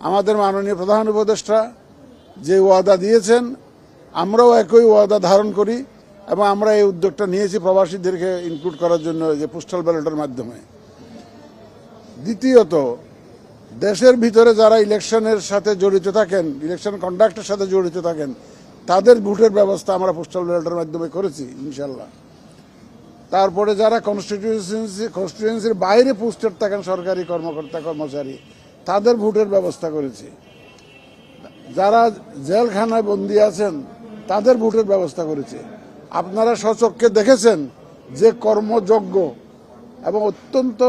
আমাদের মাননীয় প্রধান উপদেষ্টা যে ওয়াদা দিয়েছেন আমরাও একই ওয়াদা ধারণ করি এবং আমরা এই উদ্যোগটা নিয়েছি প্রবাসীদেরকে ইনক্লুড করার জন্য যে পোস্টাল ব্যালটের মাধ্যমে। দ্বিতীয়ত, দেশের ভিতরে যারা ইলেকশনের সাথে জড়িত থাকেন, ইলেকশন কন্ডাক্টের সাথে জড়িত থাকেন, তাদের ভোটের ব্যবস্থা আমরা পোস্টাল ব্যালটের মাধ্যমে করেছি ইনশাল্লাহ। তারপরে যারা কনস্টিটিউয়েন্সির বাইরে পোস্টেড থাকেন, সরকারি কর্মকর্তা কর্মচারী, তাদের ভোটের ব্যবস্থা করেছি। যারা জেলখানায় বন্দী আছেন তাদের ভোটের ব্যবস্থা করেছে। আপনারা স্বচক্ষে দেখেছেন যে কর্মযোগ্য এবং অত্যন্ত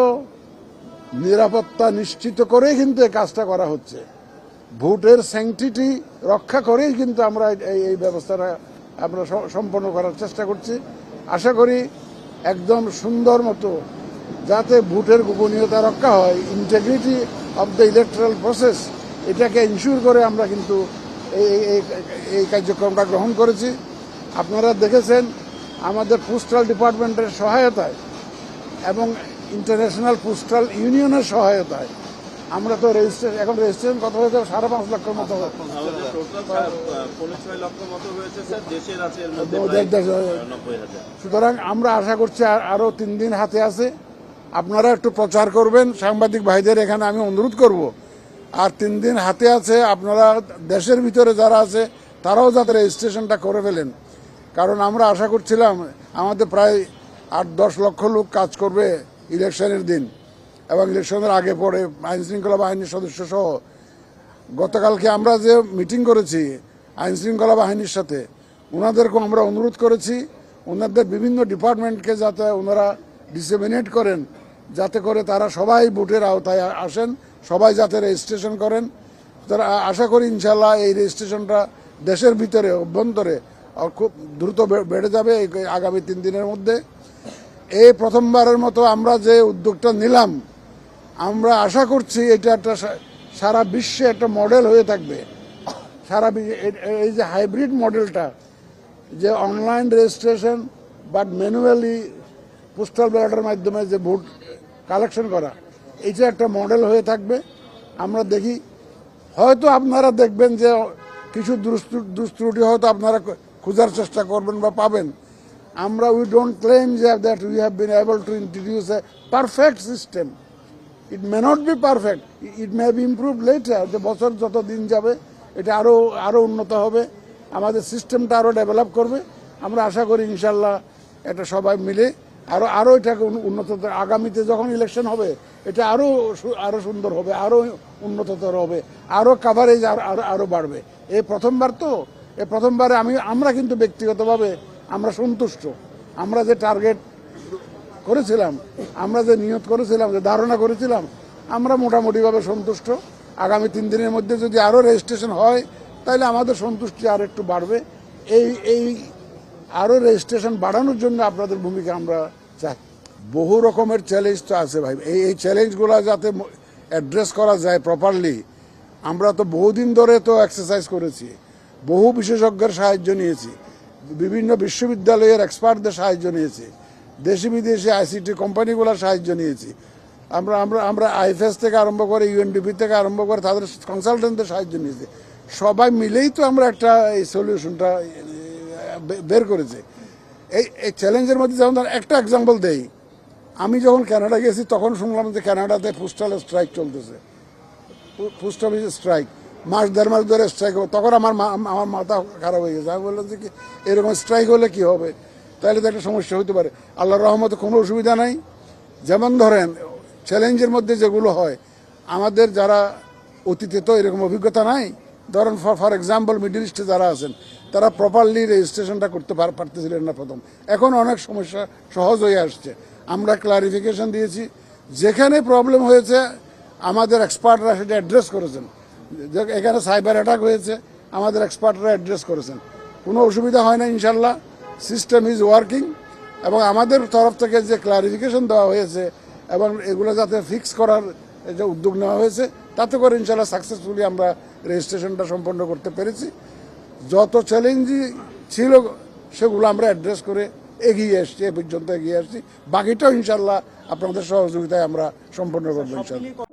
নিরাপত্তা নিশ্চিত করেই কিন্তু এই কাজটা করা হচ্ছে। ভোটের স্যাংটিটি রক্ষা করেই কিন্তু আমরা এই ব্যবস্থাটা আমরা সম্পন্ন করার চেষ্টা করছি। আশা করি একদম সুন্দর মতো যাতে ভোটের গোপনীয়তা রক্ষা হয়, integrity of the electoral process, এটাকে ইনশিওর করে আমরা কিন্তু এই কার্যক্রমটা গ্রহণ করেছি। আপনারা দেখেছেন আমাদের পোস্টাল ডিপার্টমেন্টের সহায়তায় এবং ইন্টারন্যাশনাল পোস্টাল ইউনিয়নের সহায়তায় আমরা তো এখন রেজিস্ট্রেশন কত হয়েছে 5.5 লক্ষের মতো। সুতরাং আমরা আশা করছি আরো 3 দিন হাতে আছে। আপনারা একটু প্রচার করবেন, সাংবাদিক ভাইদের এখানে আমি অনুরোধ করব। আর 3 দিন হাতে আছে, আপনারা দেশের ভিতরে যারা আছে তারাও যাতে রেজিস্ট্রেশনটা করে ফেলেন। কারণ আমরা আশা করছিলাম আমাদের প্রায় 8-10 লক্ষ লোক কাজ করবে ইলেকশনের দিন এবং ইলেকশনের আগে পরে আইন শৃঙ্খলা বাহিনীর সদস্য সহ। গতকালকে আমরা যে মিটিং করেছি আইন শৃঙ্খলা বাহিনীর সাথে, ওনাদেরকেও আমরা অনুরোধ করেছি ওনাদের বিভিন্ন ডিপার্টমেন্টকে যাতে ওনারা ডিসেমিনেট করেন, যাতে করে তারা সবাই ভোটের আওতায় আসেন, সবাই যাতে রেজিস্ট্রেশন করেন। তারা আশা করি ইনশাল্লাহ এই রেজিস্ট্রেশনটা দেশের ভিতরে অভ্যন্তরে খুব দ্রুত বেড়ে যাবে আগামী 3 দিনের মধ্যে। এই প্রথমবারের মতো আমরা যে উদ্যোগটা নিলাম, আমরা আশা করছি এটা একটা সারা বিশ্বে একটা মডেল হয়ে থাকবে। এই যে হাইব্রিড মডেলটা, যে online registration but manually postal ব্যালটের মাধ্যমে যে ভোট কালেকশন করা, এটা একটা মডেল হয়ে থাকবে। আমরা দেখি, হয়তো আপনারা দেখবেন যে কিছু দুষ্ত্রুটি হয়তো আপনারা খোঁজার চেষ্টা করবেন বা পাবেন। আমরা we don't claim that we have been able to introduce A perfect system. It may not be perfect, it may be improve letter. যে বছর যত দিন যাবে এটা আরও উন্নত হবে, আমাদের সিস্টেমটা আরও ডেভেলপ করবে। আমরা আশা করি ইনশাল্লাহ এটা সবাই মিলে আরও এটাকে উন্নত, আগামীতে যখন ইলেকশন হবে এটা আরও সুন্দর হবে, আরও উন্নততর হবে, আরও কাভারেজ আরও বাড়বে। এই প্রথমবার তো, এই প্রথমবারে আমরা কিন্তু ব্যক্তিগতভাবে আমরা সন্তুষ্ট। আমরা যে টার্গেট করেছিলাম, আমরা যে নিয়ত করেছিলাম, যে ধারণা করেছিলাম, আমরা মোটামুটিভাবে সন্তুষ্ট। আগামী 3 দিনের মধ্যে যদি আরও রেজিস্ট্রেশন হয় তাহলে আমাদের সন্তুষ্টি আর একটু বাড়বে। এই আরও রেজিস্ট্রেশন বাড়ানোর জন্য আপনাদের ভূমিকা আমরা চাই। বহু রকমের চ্যালেঞ্জ তো আছে ভাই, এই চ্যালেঞ্জগুলো যাতে অ্যাড্রেস করা যায় প্রপারলি। আমরা তো বহুদিন ধরে তো এক্সারসাইজ করেছি, বহু বিশেষজ্ঞের সাহায্য নিয়েছি, বিভিন্ন বিশ্ববিদ্যালয়ের এক্সপার্টদের সাহায্য নিয়েছি, দেশি বিদেশি আইসিটি কোম্পানিগুলোর সাহায্য নিয়েছি। আমরা আইএফএস থেকে আরম্ভ করে ইউএনডিপি থেকে আরম্ভ করে তাদের কনসালটেন্টদের সাহায্য নিয়েছি। সবাই মিলেই তো আমরা এই সলিউশনটা বের করেছি। এই চ্যালেঞ্জের মধ্যে যেমন একটা এক্সাম্পল দেই, আমি যখন কানাডা গেছি তখন শুনলাম যে কানাডাতে পোস্টাল স্ট্রাইক চলতেছে, পোস্ট অফিস স্ট্রাইক, 1.5 মাস ধরে স্ট্রাইক হবে। তখন আমার মাথা খারাপ হয়ে গেছে। আমি বললাম যে কি এরকম স্ট্রাইক হলে কি হবে, তাহলে তো একটা সমস্যা হতে পারে। আল্লাহর রহমতে কোনো অসুবিধা নাই। যেমন ধরেন চ্যালেঞ্জের মধ্যে যেগুলো হয়, আমাদের যারা অতীতে তো এরকম অভিজ্ঞতা নাই, ধরেন ফর এক্সাম্পল মিডল ইস্টে যারা আছেন তারা প্রপারলি রেজিস্ট্রেশনটা করতে পারতেছিলেন না প্রথম। এখন অনেক সমস্যা সহজ হয়ে আসছে। আমরা ক্লারিফিকেশন দিয়েছি, যেখানে প্রবলেম হয়েছে আমাদের এক্সপার্টরা সেটা অ্যাড্রেস করেছেন। এখানে সাইবার অ্যাটাক হয়েছে, আমাদের এক্সপার্টরা অ্যাড্রেস করেছেন, কোনো অসুবিধা হয় না ইনশাল্লাহ। সিস্টেম ইজ ওয়ার্কিং এবং আমাদের তরফ থেকে যে ক্লারিফিকেশন দেওয়া হয়েছে এবং এগুলো যাতে ফিক্স করার যে উদ্যোগ নেওয়া হয়েছে, তাতে করে ইনশাল্লাহ সাকসেসফুলি আমরা রেজিস্ট্রেশনটা সম্পন্ন করতে পেরেছি। যত চ্যালেঞ্জই ছিল সেগুলো আমরা অ্যাড্রেস করে এগিয়ে আসছি, এ পর্যন্ত এগিয়ে আসছি। বাকিটাও ইনশাল্লাহ আপনাদের সহযোগিতায় আমরা সম্পন্ন করবো ইনশাল্লাহ।